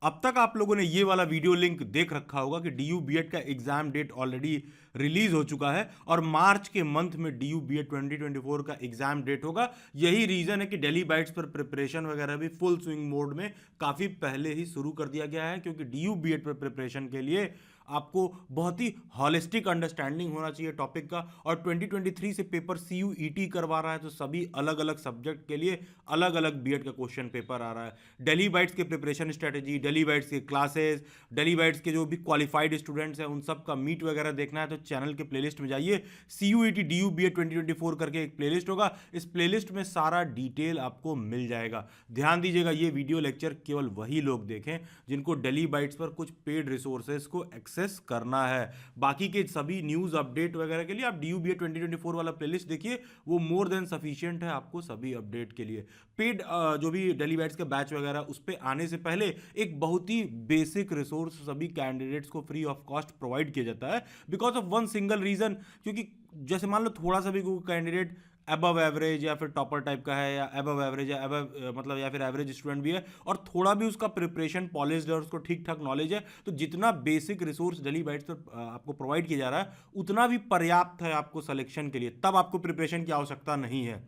अब तक आप लोगों ने ये वाला वीडियो लिंक देख रखा होगा कि डीयू बीएड का एग्जाम डेट ऑलरेडी रिलीज हो चुका है और मार्च के मंथ में डीयू बीएड 2024 का एग्जाम डेट होगा। यही रीजन है कि दिल्ली बाइट्स पर प्रिपरेशन वगैरह भी फुल स्विंग मोड में काफी पहले ही शुरू कर दिया गया है, क्योंकि डीयू बीएड पर प्रिपरेशन के लिए आपको बहुत ही हॉलिस्टिक अंडरस्टैंडिंग होना चाहिए टॉपिक का। और 2023 से पेपर सीयूईटी करवा रहा है, तो सभी अलग अलग सब्जेक्ट के लिए अलग अलग बीएड का क्वेश्चन पेपर आ रहा है। दिल्ली बाइट्स के प्रिपरेशन स्ट्रेटेजी, दिल्ली बाइट्स के क्लासेस, दिल्ली बाइट्स के जो भी क्वालिफाइड स्टूडेंट्स हैं उन सब का मीट वगैरह देखना है तो चैनल के प्लेलिस्ट में जाइए। सीयूईटी डीयू बीएड 2024 करके एक प्लेलिस्ट होगा, इस प्लेलिस्ट में सारा डिटेल आपको मिल जाएगा। ध्यान दीजिएगा, ये वीडियो लेक्चर केवल वही लोग देखें जिनको दिल्ली बाइट्स पर कुछ पेड रिसोर्सेज को एक्सेस करना है। बाकी के सभी न्यूज़ अपडेट वगैरह के लिए आप डीयू बीएड 2024 वाला प्लेलिस्ट देखिए, वो मोर देन सफिशिएंट है आपको सभी अपडेट के लिए। पेड जो भी दिल्ली बाइट्स का बैच वगैरह उस पर आने से पहले एक बहुत ही बेसिक रिसोर्स सभी कैंडिडेट्स को फ्री ऑफ कॉस्ट प्रोवाइड किया जाता है, because of one single reason. क्योंकि जैसे मान लो थोड़ा सा भी कोई कैंडिडेट अबव एवरेज या फिर टॉपर टाइप का है, या अबव एवरेज या अबव मतलब या फिर एवरेज स्टूडेंट भी है, और थोड़ा भी उसका प्रिपरेशन पॉलिश्ड है और उसको ठीक ठाक नॉलेज है, तो जितना बेसिक रिसोर्स दिल्ली बाइट्स पर आपको प्रोवाइड किया जा रहा है उतना भी पर्याप्त है आपको सिलेक्शन के लिए। तब आपको प्रिपरेशन की आवश्यकता नहीं है।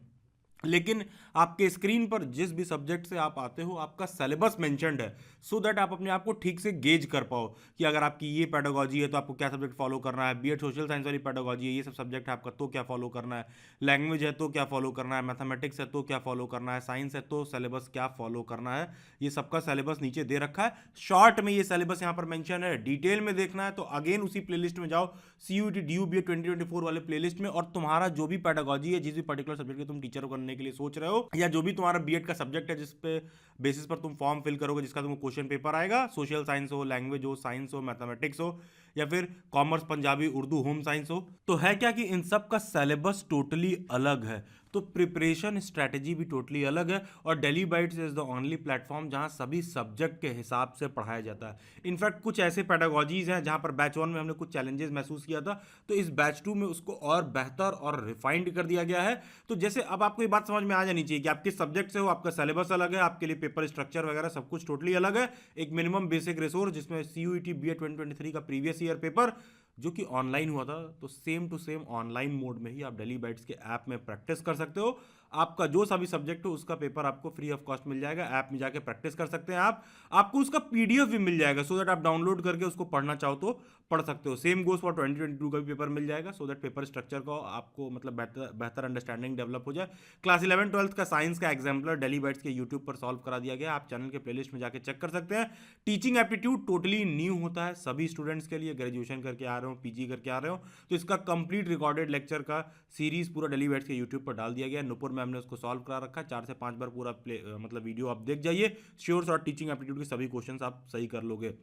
लेकिन आपके स्क्रीन पर जिस भी सब्जेक्ट से आप आते हो आपका सिलेबस मेंशन्ड है, सो दैट आप अपने आप को ठीक से गेज कर पाओ कि अगर आपकी ये पेडागोजी है तो आपको क्या सब्जेक्ट फॉलो करना है, बीएड सोशल साइंस वाली पेडागोजी है, ये सब सब्जेक्ट है आपका तो क्या फॉलो करना है, लैंग्वेज है तो क्या फॉलो करना है, मैथमेटिक्स है तो क्या फॉलो करना है, साइंस है तो सिलेबस क्या फॉलो करना है। ये सबका सिलेबस नीचे दे रखा है, शॉर्ट में ये सिलेबस यहाँ पर मेंशन है। डिटेल में देखना है तो अगेन उसी प्लेलिस्ट में जाओ, सीयूईटी डीयू बीएड 2024 वाले प्लेलिस्ट में, और तुम्हारा जो भी पेडागोजी है, जिस भी पर्टिकुलर सब्जेक्ट के तुम टीचर बनने के लिए सोच रहे हो, या जो भी तुम्हारा बीएड का सब्जेक्ट है जिस पे बेसिस पर तुम फॉर्म फिल करोगे, जिसका तुमको क्वेश्चन पेपर आएगा, सोशल साइंस हो, लैंग्वेज हो, साइंस हो, मैथमेटिक्स हो, या फिर commerce, Punjabi, Urdu, home science हो, तो है क्या कि इन सब का सिलेबस टोटली अलग है, तो प्रिपरेशन स्ट्रेटेजी भी टोटली अलग है। और Delhi bytes is the only platform जहां सभी सब्जेक्ट के हिसाब से पढ़ाया जाता है। इनफैक्ट कुछ ऐसे पेडागोजीज हैं जहां पर बैच 1 में हमने कुछ चैलेंजेस महसूस किया था, तो इस बैच 2 में उसको और बेहतर और रिफाइंड कर दिया गया है। तो जैसे अब आपको ये बात समझ में आ जानी चाहिए कि आप किस सब्जेक्ट से हो, आपका सिलेबस अलग है, आपके लिए पेपर स्ट्रक्चर वगैरह सब कुछ टोटली अलग है। एक मिनिमम बेसिक रिसोर्स जिसमें सीयूईटी बीएड 2023 का प्रीवियस ईयर पेपर जो कि ऑनलाइन हुआ था, तो same to same online mode में ही आप दिल्ली बाइट्स के ऐप में प्रैक्टिस कर सकते हो। आपका जो सा भी सब्जेक्ट हो उसका पेपर आपको फ्री ऑफ कॉस्ट मिल जाएगा, ऐप में जाके प्रैक्टिस कर सकते हैं आप। आपको उसका पीडीएफ भी मिल जाएगा, सो दैट आप डाउनलोड करके उसको पढ़ना चाहो तो पढ़ सकते हो। सेम गोज फॉर 2022 का भी पेपर मिल जाएगा, सो दैट पेपर स्ट्रक्चर को आपको मतलब बेहतर अंडरस्टैंडिंग डेवलप हो जाए। क्लास 11-12 का साइंस का एग्जाम्पलर दिल्ली बाइट्स के यूट्यूब पर सॉल्व करा दिया गया, आप चैनल के प्लेलिस्ट में जाके चेक कर सकते हैं। टीचिंग एप्टीट्यूड टोटली न्यू होता है सभी स्टूडेंट्स के लिए, ग्रेजुएशन करके आ रहे हो, पीजी करके आ रहे हो, तो इसका कंप्लीट रिकॉर्डेड लेक्चर का सीरीज पूरा दिल्ली बाइट्स के यूट्यूब पर डाल दिया गया। नुपुर मैम ने उसको सॉल्व करा रखा है, 4 से 5 बार पूरा मतलब वीडियो आप देख जाइए, श्योर और टीचिंग एप्टीट्यूड के सभी क्वेश्चंस आप सही कर लोगे।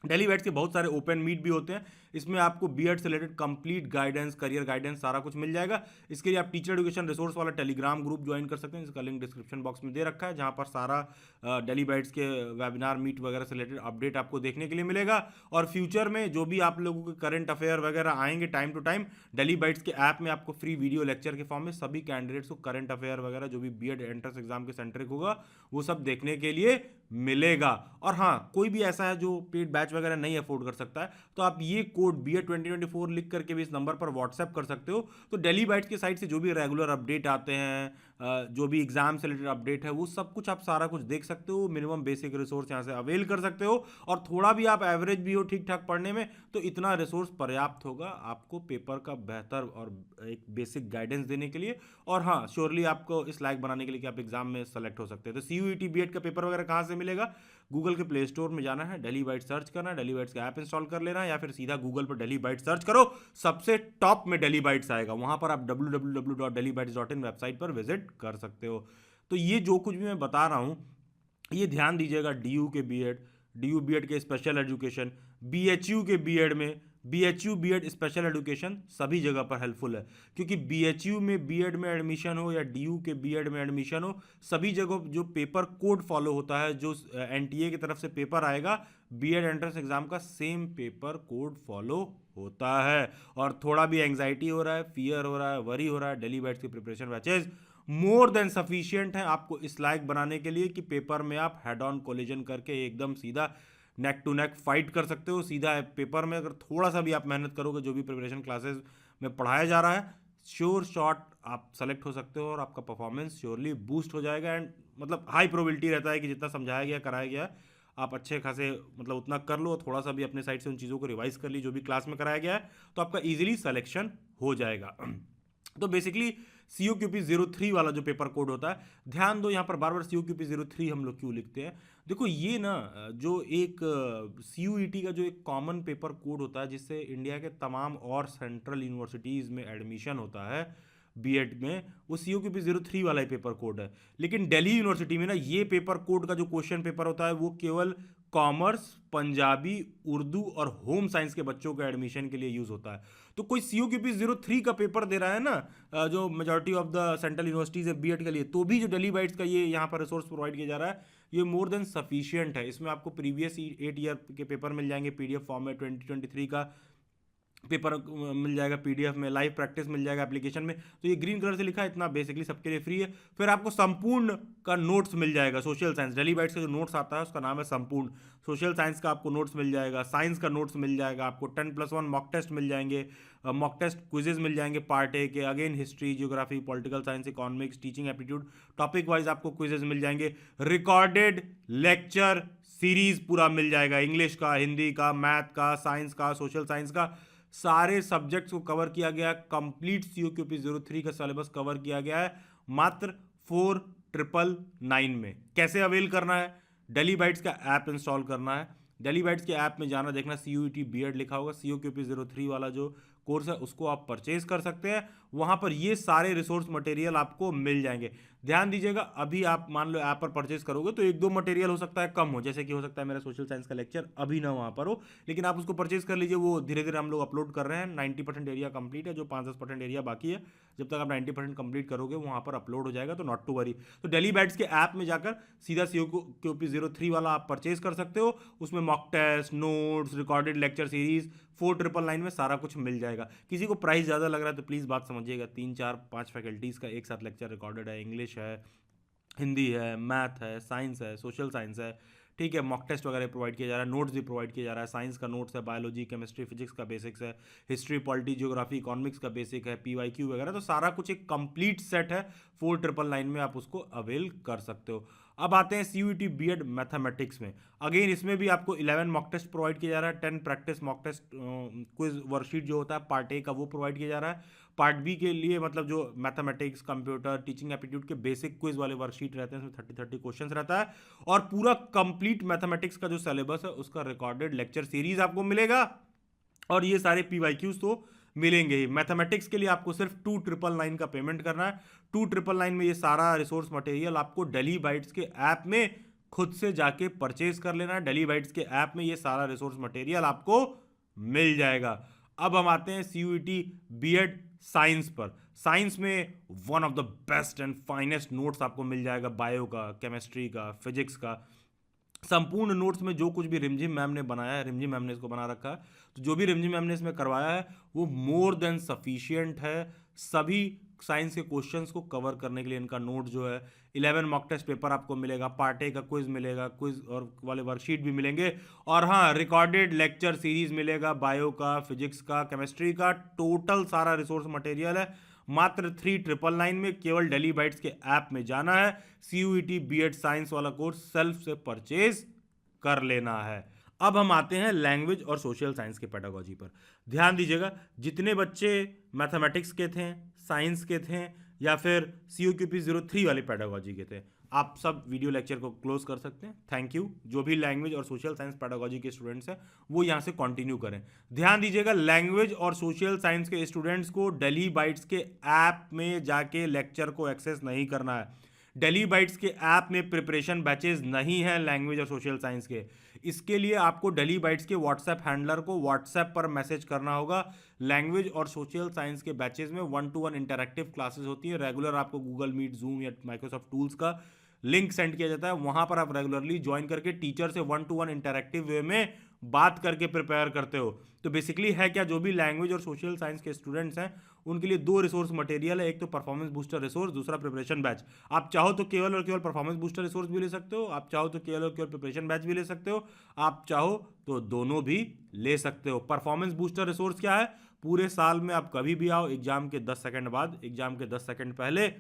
दिल्ली बाइट्स के बहुत सारे ओपन मीट भी होते हैं, इसमें आपको बीएड से related complete guidance, career guidance सारा कुछ मिल जाएगा। इसके लिए आप टीचर एजुकेशन रिसोर्स वाला टेलीग्राम ग्रुप ज्वाइन कर सकते हैं, जिसका लिंक डिस्क्रिप्शन बॉक्स में दे रखा है, जहां पर सारा दिल्ली बाइट्स के वेबिनार मीट वगैरह से रिलेटेड अपडेट आपको देखने के लिए मिलेगा। और फ्यूचर में जो भी आप लोगों के करंट अफेयर वगैरह आएंगे time to time, Delhi bytes के ऐप में आपको फ्री वीडियो लेक्चर के फॉर्म में सभी कैंडिडेट्स को करंट अफेयर वगैरह जो भी बीएड एंट्रेंस एग्जाम के सेंट्रिक होगा वो सब देखने के लिए मिलेगा। और हाँ, कोई भी ऐसा है जो पेड बैच वगैरह नहीं अफोर्ड कर सकता है, तो आप ये कोड बीएड 2024 लिख करके भी इस नंबर पर व्हाट्सएप कर सकते हो। तो दिल्ली बाइट्स की साइट से जो भी रेगुलर अपडेट आते हैं, जो भी एग्जाम से रिलेटेड अपडेट है, वो सब कुछ आप सारा कुछ देख सकते हो। मिनिमम बेसिक रिसोर्स यहाँ से अवेल कर सकते हो, और थोड़ा भी आप एवरेज भी हो ठीक ठाक पढ़ने में, तो इतना रिसोर्स पर्याप्त होगा आपको पेपर का बेहतर और एक बेसिक गाइडेंस देने के लिए। और हाँ, श्योरली आपको इस लायक बनाने के लिए कि आप एग्जाम में सेलेक्ट हो सकते हैं। तो सीयूईटी बीएड का पेपर वगैरह कहाँ से मिलेगा? गूगल के प्ले स्टोर में जाना है, दिल्ली बाइट सर्च करना है, दिल्ली बाइट्स का ऐप इंस्टॉल कर लेना है, या फिर सीधा गूगल पर दिल्ली बाइट सर्च करो, सबसे टॉप में दिल्ली बाइट्स आएगा, वहां पर आप www.delhibytes.in वेबसाइट पर विजिट कर सकते हो। तो ये जो कुछ भी मैं बता रहा हूँ, ये ध्यान दीजिएगा, डीयू के बीएड, डीयू बीएड के स्पेशल एजुकेशन, बीएचयू के बीएड में, बीएचयू बीएड स्पेशल एजुकेशन सभी जगह पर हेल्पफुल है, क्योंकि बीएचयू में बीएड में एडमिशन हो या डीयू के बीएड में एडमिशन हो, सभी जगह जो पेपर कोड फॉलो होता है, जो एनटीए की तरफ से पेपर आएगा बीएड एंट्रेंस एग्जाम का, सेम पेपर कोड फॉलो होता है। और थोड़ा भी एंग्जाइटी हो रहा है, फियर हो रहा है, वरी हो रहा है, दिल्ली बाइट्स की preparation batches more than sufficient है आपको इस लायक बनाने के लिए कि पेपर में आप हेड ऑन कोलिजन करके एकदम सीधा नेक टू नेक फाइट कर सकते हो सीधा पेपर में। अगर थोड़ा सा भी आप मेहनत करोगे जो भी प्रिपरेशन क्लासेस में पढ़ाया जा रहा है, श्योर शॉट आप सेलेक्ट हो सकते हो और आपका परफॉर्मेंस श्योरली बूस्ट हो जाएगा। एंड मतलब हाई प्रोबेबिलिटी रहता है कि जितना समझाया गया कराया गया आप अच्छे खासे मतलब उतना कर लो, थोड़ा सा भी अपने साइड से उन चीज़ों को रिवाइज कर ली जो भी क्लास में कराया गया है, तो आपका इजीली सिलेक्शन हो जाएगा। तो बेसिकली COQP03 वाला जो पेपर कोड होता है, ध्यान दो यहाँ पर बार बार COQP03 हम लोग क्यों लिखते हैं। देखो ये ना जो एक CUET का जो एक कॉमन पेपर कोड होता है जिससे इंडिया के तमाम और सेंट्रल यूनिवर्सिटीज़ में एडमिशन होता है बीएड में, वो COQP03 वाला ही पेपर कोड है। लेकिन दिल्ली यूनिवर्सिटी में ना ये पेपर कोड का जो क्वेश्चन पेपर होता है वो केवल कॉमर्स, पंजाबी, उर्दू और होम साइंस के बच्चों के एडमिशन के लिए यूज होता है। तो कोई COQP03 का पेपर दे रहा है ना जो majority of the central universities है बीएड के लिए, तो भी जो दिल्ली बाइट्स का ये यहाँ पर रिसोर्स प्रोवाइड किया जा रहा है ये मोर देन सफिशिएंट है। इसमें आपको प्रीवियस 8 ईयर के पेपर मिल जाएंगे PDF फॉर्म में, 2023 का पेपर मिल जाएगा PDF में, लाइव प्रैक्टिस मिल जाएगा एप्लीकेशन में। तो ये ग्रीन कलर से लिखा है, इतना बेसिकली सबके लिए फ्री है। फिर आपको संपूर्ण का नोट्स मिल जाएगा। सोशल साइंस दिल्ली बाइट्स का जो नोट्स आता है उसका नाम है संपूर्ण। सोशल साइंस का आपको नोट्स मिल जाएगा, साइंस का नोट्स मिल जाएगा, आपको 10+1 मॉक टेस्ट मिल जाएंगे, मॉक टेस्ट क्विजेज मिल जाएंगे पार्ट ए के, again history, geography, political science, economics, teaching aptitude, topic wise आपको क्विजेज मिल जाएंगे। रिकॉर्डेड लेक्चर सीरीज पूरा मिल जाएगा, इंग्लिश का, हिंदी का, मैथ का, साइंस का, सोशल साइंस का, सारे सब्जेक्ट्स को कवर किया गया। कंप्लीट COQP03 का सिलेबस कवर किया गया है मात्र 4999 में। कैसे अवेल करना है? दिल्ली बाइट्स का ऐप इंस्टॉल करना है। दिल्ली बाइट्स के ऐप में जाना, देखना CUET बीएड लिखा होगा, COQP03 वाला जो कोर्स है उसको आप परचेज कर सकते हैं। वहां पर ये सारे रिसोर्स मटेरियल आपको मिल जाएंगे। ध्यान दीजिएगा, अभी आप मान लो ऐप पर परचेज करोगे तो 1-2 मटेरियल हो सकता है कम हो, जैसे कि हो सकता है मेरा सोशल साइंस का लेक्चर अभी ना वहाँ पर हो, लेकिन आप उसको परचेज कर लीजिए। वो धीरे धीरे हम लोग अपलोड कर रहे हैं। 90% एरिया कंप्लीट है, जो 5-10% एरिया बाकी है, जब तक आप 90% कंप्लीट करोगे वहाँ पर अपलोड हो जाएगा, तो नॉट टू वरी। तो दिल्ली बाइट्स के ऐप में जाकर सीधा COQP03 वाला आप परचेज कर सकते हो। उसमें mock test, notes, recorded lecture series 4999 में सारा कुछ मिल जाएगा। किसी को प्राइस ज़्यादा लग रहा है तो प्लीज़ बात समझिएगा, 3-4-5 फैकल्टीज़ का एक साथ लेक्चर रिकॉर्डेड है, इंग्लिश है, हिंदी है, मैथ है, साइंस है, सोशल साइंस है, ठीक है, मॉक टेस्ट वगैरह प्रोवाइड किया जा रहा है, नोट्स भी प्रोवाइड किया जा रहा है। साइंस का नोट्स है, बायोलॉजी, केमिस्ट्री, फिजिक्स का बेसिक्स है, हिस्ट्री, पॉलिटी, जियोग्राफी, इकोनॉमिक्स का बेसिक है, PYQ वगैरह, तो सारा कुछ एक कंप्लीट सेट है। 4999 में आप उसको अवेल कर सकते हो। अब आते हैं CUET बीएड मैथमेटिक्स में। अगेन इसमें भी आपको 11 मॉक टेस्ट प्रोवाइड किया जा रहा है, 10 practice mock test quiz worksheet जो होता है पार्ट ए का वो प्रोवाइड किया जा रहा है। पार्ट बी के लिए मतलब जो मैथमेटिक्स, कंप्यूटर, टीचिंग एप्टीट्यूड के बेसिक क्विज वाले वर्कशीट रहते हैं, उसमें 30 क्वेश्चंस रहता है। और पूरा कंप्लीट मैथमेटिक्स का जो सिलेबस है उसका रिकॉर्डेड लेक्चर सीरीज आपको मिलेगा, और ये सारे PYQs तो मिलेंगे ही। मैथमेटिक्स के लिए आपको सिर्फ 2999 का पेमेंट करना है। 2999 में ये सारा रिसोर्स मटेरियल आपको दिल्ली बाइट्स के ऐप में खुद से जाके परचेज कर लेना है। दिल्ली बाइट्स के ऐप में ये सारा रिसोर्स मटेरियल आपको मिल जाएगा। अब हम आते हैं CUET बीएड साइंस पर। साइंस में one of the best and finest notes आपको मिल जाएगा, बायो का, केमिस्ट्री का, फिजिक्स का। संपूर्ण नोट्स में जो कुछ भी रिमझिम मैम ने बनाया है, रिमझिम मैम ने इसको बना रखा है, तो जो भी रिमझिम मैम ने इसमें करवाया है वो मोर देन सफिशिएंट है सभी साइंस के क्वेश्चंस को कवर करने के लिए। इनका नोट जो है 11 मॉक टेस्ट पेपर आपको मिलेगा, पार्ट ए का क्विज मिलेगा, क्विज और वाले वर्कशीट भी मिलेंगे, और हाँ रिकॉर्डेड लेक्चर सीरीज मिलेगा, बायो का, फिजिक्स का, केमिस्ट्री का, टोटल सारा रिसोर्स मटेरियल है मात्र 3999 में। केवल दिल्ली बाइट्स के ऐप में जाना है, CUET बीएड साइंस वाला कोर्स सेल्फ से परचेज कर लेना है। अब हम आते हैं लैंग्वेज और सोशल साइंस के पेडागोजी पर। ध्यान दीजिएगा, जितने बच्चे मैथमेटिक्स के थे, साइंस के थे, या फिर COQP03 वाले पेडागोजी के थे, आप सब वीडियो लेक्चर को क्लोज कर सकते हैं। Thank you. जो भी लैंग्वेज और सोशल साइंस पेडागोजी के स्टूडेंट्स हैं वो यहाँ से कंटिन्यू करें। ध्यान दीजिएगा, लैंग्वेज और सोशल साइंस के स्टूडेंट्स को दिल्ली बाइट्स के ऐप में जाके लेक्चर को एक्सेस नहीं करना है। दिल्ली बाइट्स के ऐप में प्रिपरेशन बैचेज नहीं है लैंग्वेज और सोशल साइंस के। इसके लिए आपको दिल्ली बाइट्स के व्हाट्सएप हैंडलर को व्हाट्सएप पर मैसेज करना होगा। लैंग्वेज और सोशल साइंस के बैचेज में 1-to-1 इंटरैक्टिव क्लासेस होती है। रेगुलर आपको गूगल मीट, जूम या माइक्रोसॉफ्ट टूल्स का लिंक सेंड किया जाता है, वहां पर आप रेगुलरली ज्वाइन करके टीचर से 1-to-1 इंटरेक्टिव वे में बात करके प्रिपेयर करते हो। तो बेसिकली है क्या, जो भी लैंग्वेज और सोशल साइंस के स्टूडेंट्स हैं उनके लिए 2 रिसोर्स मटेरियल है, एक तो परफॉर्मेंस बूस्टर रिसोर्स, दूसरा प्रिपरेशन बैच। आप चाहो तो केवल और केवल परफॉर्मेंस बूस्टर रिसोर्स भी ले सकते हो, आप चाहो तो केवल और केवल प्रिपरेशन बैच भी ले सकते हो, आप चाहो तो दोनों भी ले सकते हो। परफॉर्मेंस बूस्टर रिसोर्स क्या है, पूरे साल में आप कभी भी आओ, एग्जाम के 10 सेकंड बाद, एग्जाम के 10 सेकंड पहले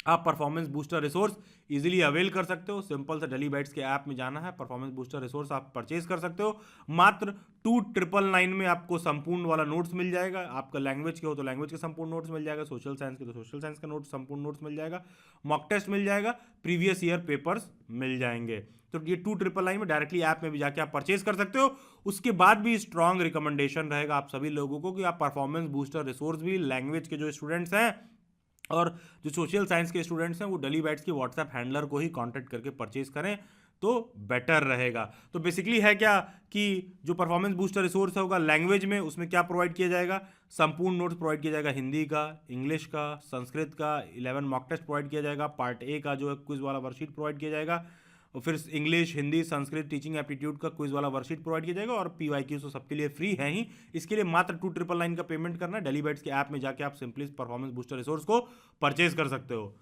आप performance booster resource easily avail कर सकते हो। सिंपल से डेली बाइट्स के ऐप में जाना है, परफॉर्मेंस बूस्टर रिसोर्स आप परचेज कर सकते हो। मात्र 2999 में आपको संपूर्ण वाला नोट्स मिल जाएगा। आपका लैंग्वेज के हो तो लैंग्वेज के संपूर्ण नोट्स मिल जाएगा, सोशल साइंस के तो सोशल साइंस का नोट्स संपूर्ण नोट्स मिल जाएगा, मॉक टेस्ट मिल जाएगा, प्रीवियस ईयर पेपर्स मिल जाएंगे। तो ये 2999 में डायरेक्टली ऐप में भी जाके आप परचेज कर सकते हो। उसके बाद भी स्ट्रॉन्ग रिकमेंडेशन रहेगा आप सभी लोगों को कि आप परफॉर्मेंस बूस्टर रिसोर्स भी लैंग्वेज के जो स्टूडेंट्स हैं और जो सोशल साइंस के स्टूडेंट्स हैं वो डेली बाइट्स के व्हाट्सएप हैंडलर को ही कांटेक्ट करके परचेज करें तो बेटर रहेगा। तो बेसिकली है क्या कि जो परफॉर्मेंस बूस्टर रिसोर्स होगा लैंग्वेज में, उसमें क्या प्रोवाइड किया जाएगा, संपूर्ण नोट्स प्रोवाइड किया जाएगा, हिंदी का, इंग्लिश का, संस्कृत का, 11 मॉक टेस्ट प्रोवाइड किया जाएगा, पार्ट ए का जो है क्विज वाला वर्कशीट प्रोवाइड किया जाएगा, और फिर English, Hindi, Sanskrit teaching aptitude का क्विज वाला वर्कशीट प्रोवाइड किया जाएगा, और PYQ तो सबके लिए फ्री है ही। इसके लिए मात्र 2999 का पेमेंट करना है। डेली बाइट्स के ऐप में जाके आप सिंपली परफॉर्मेंस बूस्टर रिसोर्स को परचेज कर सकते हो।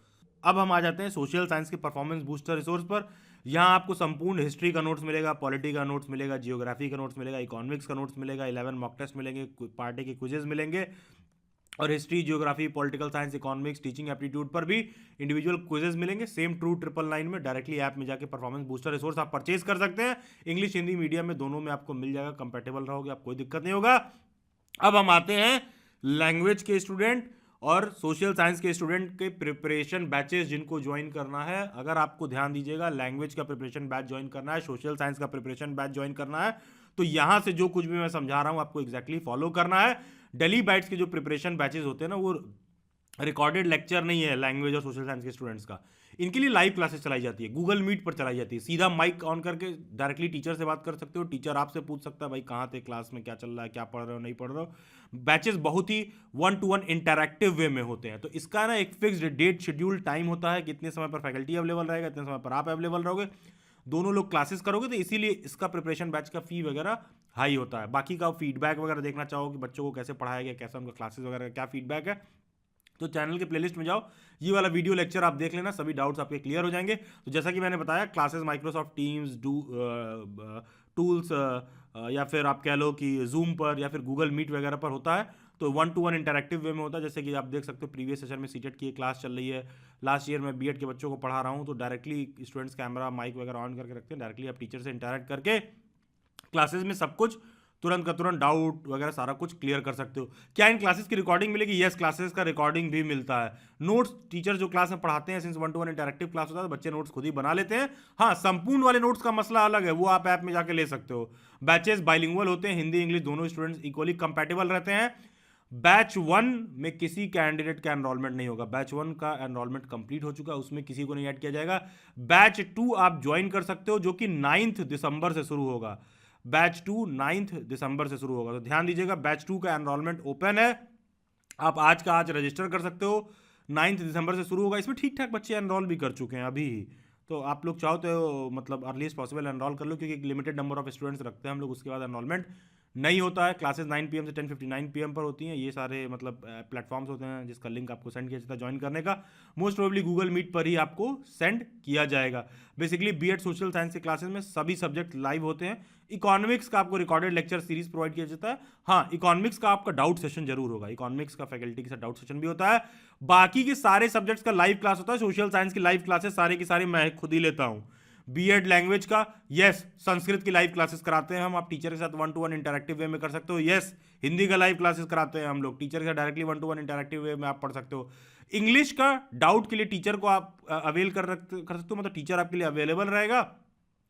अब हम आ जाते हैं सोशल साइंस के परफॉर्मेंस बूस्टर रिसोर्स पर। यहाँ आपको संपूर्ण हिस्ट्री का नोट्स मिलेगा, पॉलिटी का नोट्स मिलेगा, जियोग्राफी का नोट्स मिलेगा, इकोनॉमिक्स का नोट्स मिलेगा, 11 मॉक टेस्ट मिलेंगे, पार्टी के क्विजेज मिलेंगे, और history, geography, political science, economics, teaching aptitude पर भी इंडिविजुअल क्विजेज मिलेंगे। सेम 2999 में डायरेक्टली ऐप में जाके परफॉर्मेंस बूस्टर रिसोर्स आप परचेज कर सकते हैं। इंग्लिश, हिंदी, मीडियम में दोनों में आपको मिल जाएगा, कंपेटेबल रहोगे आप, कोई दिक्कत नहीं होगा। अब हम आते हैं लैंग्वेज के स्टूडेंट और सोशल साइंस के स्टूडेंट के प्रिपरेशन बैचेस जिनको ज्वाइन करना है। अगर आपको ध्यान दीजिएगा, लैंग्वेज का प्रिपरेशन बैच ज्वाइन करना है, सोशल साइंस का प्रिपरेशन बैच ज्वाइन करना है, तो यहां से जो कुछ भी मैं समझा रहा हूं आपको एग्जैक्टली फॉलो करना है। डेली बाइट्स के जो प्रिपरेशन बैचेस होते हैं ना, वो रिकॉर्डेड लेक्चर नहीं है लैंग्वेज और सोशल साइंस के स्टूडेंट्स का। इनके लिए लाइव क्लासेस चलाई जाती है, गूगल मीट पर चलाई जाती है। सीधा माइक ऑन करके डायरेक्टली टीचर से बात कर सकते हो, टीचर आपसे पूछ सकता है भाई कहाँ थे क्लास में, क्या चल रहा है, क्या पढ़ रहे हो, नहीं पढ़ रहे हो। बैचेस बहुत ही 1-to-1 इंटरैक्टिव वे में होते हैं। तो इसका ना एक फिक्स्ड डेट शेड्यूल टाइम होता है, कितने समय पर फैकल्टी अवेलेबल रहेगा, इतने समय पर आप अवेलेबल रहोगे, दोनों लोग क्लासेस करोगे, तो इसीलिए इसका प्रिपरेशन बैच का फी वगैरह हाई होता है। बाकी का फीडबैक वगैरह देखना चाहो कि बच्चों को कैसे पढ़ाया गया, कैसा उनका क्लासेस वगैरह का क्या फीडबैक है, तो चैनल के प्लेलिस्ट में जाओ, ये वाला वीडियो लेक्चर आप देख लेना, सभी डाउट्स आपके क्लियर हो जाएंगे। तो जैसा कि मैंने बताया, क्लासेस माइक्रोसॉफ्ट टीम्स, टूल्स, या फिर आप कह लो कि जूम पर या फिर गूगल मीट वगैरह पर होता है। तो 1-to-1 इंटरैक्टिव वे में होता है। जैसे कि आप देख सकते हो प्रीवियस सेशन में सीटेट की क्लास चल रही है, लास्ट ईयर में बीएड के बच्चों को पढ़ा रहा हूँ, तो डायरेक्टली स्टूडेंट्स कैमरा माइक वगैरह ऑन करके रखते हैं, डायरेक्टली आप टीचर से इंटरैक्ट करके क्लासेस में सब कुछ तुरंत का तुरंत डाउट वगैरह सारा कुछ क्लियर कर सकते हो। क्या इन क्लासेस की रिकॉर्डिंग मिलेगी? यस, क्लासेस का रिकॉर्डिंग भी मिलता है। नोट्स टीचर जो क्लास में पढ़ाते हैं, सिंस 1-to-1 इंटरैक्टिव क्लास होता है, तो बच्चे नोट्स खुद ही बना लेते हैं। हाँ, संपूर्ण वाले नोट्स का मसला अलग है, वो आप ऐप में जाके ले सकते हो। बैचेस बाइलिंगुअल होते हैं, हिंदी इंग्लिश दोनों स्टूडेंट्स इक्वली कंपैटिबल रहते हैं। बैच 1 में किसी कैंडिडेट का एनरोलमेंट नहीं होगा, बैच 1 का एनरोलमेंट कंप्लीट हो चुका है, उसमें किसी को नहीं ऐड किया जाएगा। बैच 2 आप ज्वाइन कर सकते हो, जो कि 9 दिसंबर से शुरू होगा। बैच 2 9 दिसंबर से शुरू होगा, तो ध्यान दीजिएगा, बैच 2 का एनरोलमेंट ओपन है, आप आज का आज रजिस्टर कर सकते हो। 9 दिसंबर से शुरू होगा, इसमें ठीक ठाक बच्चे एनरोल भी कर चुके हैं अभी ही, तो आप लोग चाहो तो मतलब अर्लीस्ट पॉसिबल एनरोल कर लो, क्योंकि एक लिमिटेड नंबर ऑफ स्टूडेंट्स रखते हैं हम लोग, उसके बाद एनरोलमेंट नहीं होता है। क्लासेस 9 PM से 10:59 PM पर होती हैं। ये सारे मतलब प्लेटफॉर्म्स होते हैं जिसका लिंक आपको सेंड किया जाता है ज्वाइन करने का, मोस्ट प्रोबेबली गूगल मीट पर ही आपको सेंड किया जाएगा। बेसिकली बीएड सोशल साइंस के क्लासेस में सभी सब्जेक्ट लाइव होते हैं। इकोनॉमिक्स का आपको रिकॉर्डेड लेक्चर सीरीज प्रोवाइड किया जाता है। हाँ, इकोनॉमिक्स का आपका डाउट सेशन जरूर होगा, इकोनॉमिक्स का फैकल्टी के साथ डाउट सेशन भी होता है। बाकी के सारे सब्जेक्ट्स का लाइव क्लास होता है। सोशल साइंस की लाइव क्लासेस सारे की सारी मैं खुद ही लेता हूँ। बीएड लैंग्वेज का, यस, संस्कृत की लाइव क्लासेस कराते हैं हम, आप टीचर के साथ 1-to-1 इंटरैक्टिव वे में कर सकते हो। यस, हिंदी का लाइव क्लासेस कराते हैं हम लोग, टीचर के साथ डायरेक्टली 1-to-1 इंटरैक्टिव वे में आप पढ़ सकते हो। इंग्लिश का डाउट के लिए टीचर को आप अवेल कर सकते हो, मतलब टीचर आपके लिए अवेलेबल रहेगा,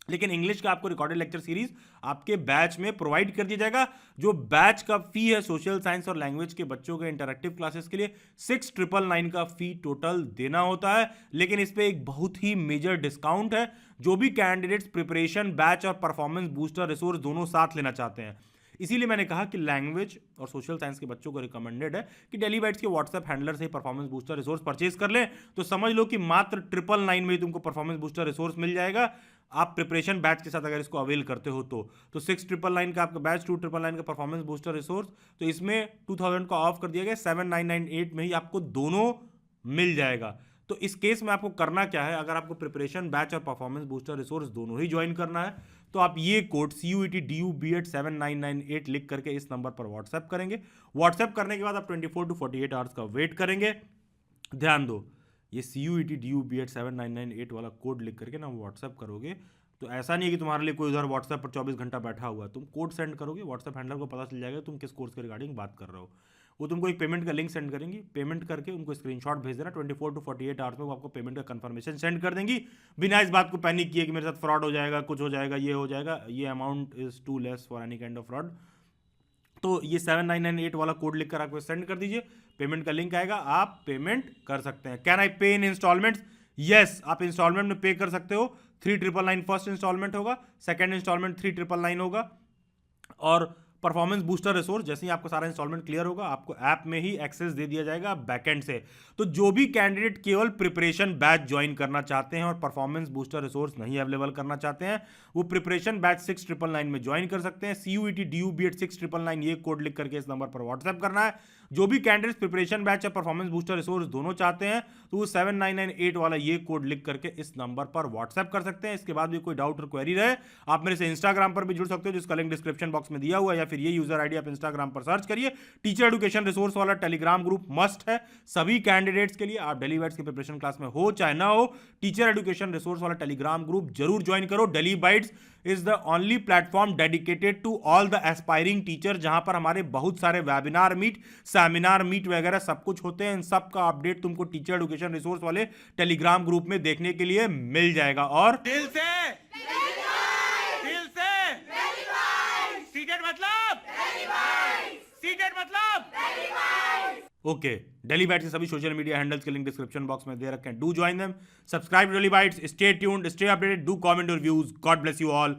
लेकिन इंग्लिश का आपको रिकॉर्डेड लेक्चर सीरीज आपके बैच में प्रोवाइड कर दिया जाएगा। जो बैच का फी है सोशल साइंस और लैंग्वेज के बच्चों के इंटरैक्टिव क्लासेस के लिए 6,999 का फी टोटल देना होता है। लेकिन इस पे एक बहुत ही मेजर डिस्काउंट है। जो भी कैंडिडेट्स प्रिपरेशन बैच और परफॉर्मेंस बूस्टर रिसोर्स दोनों साथ लेना चाहते हैं, इसीलिए मैंने कहा कि लैंग्वेज और सोशल साइंस के बच्चों को रिकमेंडेड है कि डेली बाइट्स के व्हाट्सएप हैंडलर से ही परफॉर्मेंस बूस्टर रिसोर्स परचेज कर लें। तो समझ लो कि मात्र 999 में ही तुमको परफॉर्मेंस बूस्टर रिसोर्स मिल जाएगा, आप प्रिपरेशन बैच के साथ अगर इसको अवेल करते हो तो 6,999 का आपका बैच, 2,999 का परफॉर्मेंस बूस्टर रिसोर्स, तो इसमें 2000 का ऑफ कर दिया गया, 7,998 में ही आपको दोनों मिल जाएगा। तो इस केस में आपको करना क्या है, अगर आपको प्रिपरेशन बैच और परफॉर्मेंस बूस्टर रिसोर्स दोनों ही ज्वाइन करना है तो आप ये कोड CUET DU B.Ed 7998 लिख करके इस नंबर पर व्हाट्सएप करेंगे। व्हाट्सएप करने के बाद आप 24 to 48 आवर्स का वेट करेंगे। ध्यान दो, ये CUET DU B.Ed 7998 वाला कोड लिख करके ना व्हाट्सएप करोगे तो ऐसा नहीं है कि तुम्हारे लिए कोई उधर व्हाट्सएप पर 24 घंटा बैठा हुआ है। तुम कोड सेंड करोगे, व्हाट्सएप हैंडलर को पता चल जाएगा तुम किस कोर्स के रिगार्डिंग बात कर रहे हो। वो तुमको एक पेमेंट का लिंक सेंड करेंगी, पेमेंट करके उनको स्क्रीनशॉट भेज देना, 24 to 48 आवर्स में वो आपको पेमेंट का कंफर्मेशन सेंड कर देंगी। बिना इस बात को पैनिक किए कि मेरे साथ फ्रॉड हो जाएगा, कुछ हो जाएगा, ये हो जाएगा, ये amount is too less for any kind of fraud. तो ये 7998 वाला कोड लिखकर आपको सेंड कर दीजिए, पेमेंट का लिंक आएगा, आप पेमेंट कर सकते हैं। कैन आई पे इन इंस्टॉलमेंट्स? यस, आप इंस्टॉलमेंट में पे कर सकते हो। 3,999 फर्स्ट इंस्टॉलमेंट होगा, सेकंड इंस्टॉलमेंट 3,999 होगा, और परफॉर्मेंस बूस्टर रिसोर्स जैसे ही आपका सारा इंस्टॉलमेंट क्लियर होगा आपको ऐप में ही एक्सेस दे दिया जाएगा बैकएंड से। तो जो भी कैंडिडेट केवल प्रिपरेशन बैच ज्वाइन करना चाहते हैं और परफॉर्मेंस बूस्टर रिसोर्स नहीं अवेलेबल करना चाहते हैं, वो प्रिपरेशन बैच 6,999 में ज्वाइन कर सकते हैं। CUET DU B.Ed 6,999 ये कोड लिख करके इस नंबर पर व्हाट्सएप करना है। जो भी कैंडिडेट प्रिपरेशन बैच या परफॉर्मेंस बूस्टर रिसोर्स दोनों चाहते हैं तो वो 7998 वाला ये कोड लिख करके इस नंबर पर व्हाट्सएप कर सकते हैं। इसके बाद भी कोई डाउट और क्वेरी रहे आप मेरे से इंस्टाग्राम पर भी जुड़ सकते हो, जिसका लिंक डिस्क्रिप्शन बॉक्स में दिया हुआ है, या फिर ये यूजर आईडी आप इंस्टाग्राम पर सर्च करिए। टीचर एजुकेशन रिसोर्स वाला टेलीग्राम ग्रुप मस्ट है सभी कैंडिडेट्स के लिए। आप डेली बाइट्स की प्रिपरेशन क्लास में हो चाहे ना हो, टीचर एजुकेशन रिसोर्स वाला टेलीग्राम ग्रुप जरूर ज्वाइन करो। Daily bytes is the only platform dedicated to all the aspiring teacher, जहां पर हमारे बहुत सारे वेबिनार मीट, सेमिनार मीट वगैरह सब कुछ होते हैं। इन सब का अपडेट तुमको टीचर एजुकेशन रिसोर्स वाले टेलीग्राम ग्रुप में देखने के लिए मिल जाएगा। और दिल से सीटेड मतलब ओके, डेली बाइट्स के सभी सोशल मीडिया हैंडल्स के लिंक डिस्क्रिप्शन बॉक्स में दे रखे हैं, do join them, subscribe daily bytes, stay tuned, stay updated, do comment your views. God bless you all.